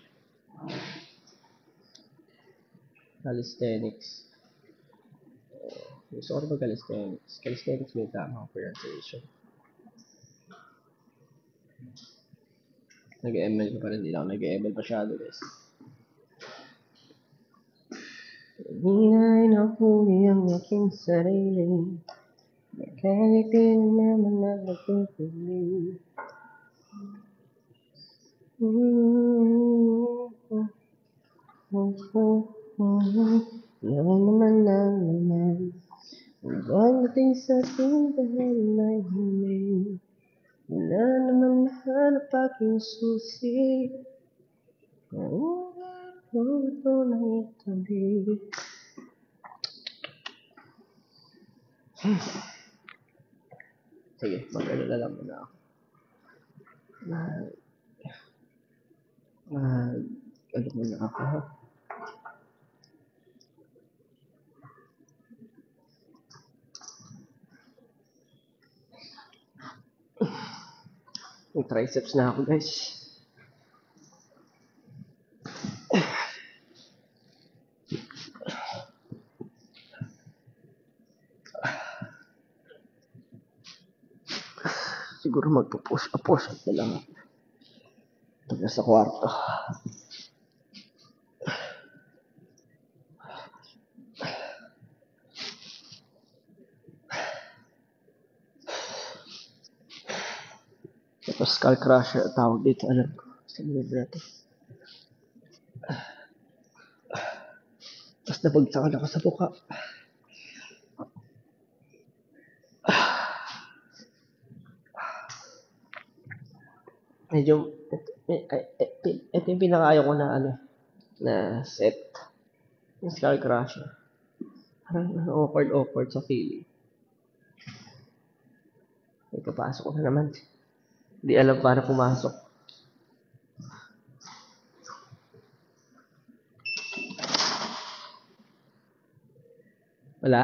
Calisthenics. Gusto ko rin mag-calisthenics. Calisthenics may tamang pronunciation. Nag-ML ko pa rin, hindi ako nag-ML masyado guys. Hinay na huli ang aking sarili. Kahit di naman na nagpupuli. Naman. Pagdating sa tindahan na hiling. Wala naman nahanap aking susi. Ito na itabi. Sige, mag-alala lang muna ako. Ano muna ako ha? May triceps na ako guys. Siguro magpo-push up na lang. Ito na sa kwarto. Ito skull crusher tawag dito, alam ko. Sa libre natin. Tapos nabagsakan ako sa buka. Medyo, ito yung pinakayaw ko na na set. Yung skull crusher. Parang awkward sa feeling. Ito, pasok ko na naman. Hindi alam paano pumasok. Wala.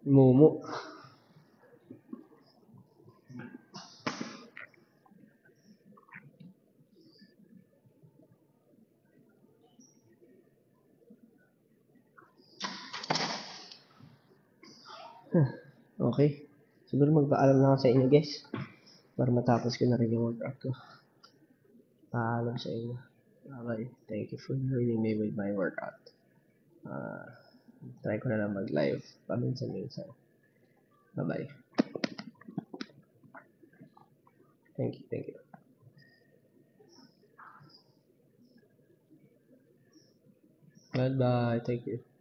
Mumu. Okay. Siguro magpaalam na ako sa inyo guys. Para matapos ko na rin yung workout ko. Paalam sa inyo. Bye. Thank you for joining me with my workout. Try ko na lang mag-live paminsan-minsan. Bye-bye. Thank you, thank you. Bye-bye, thank you.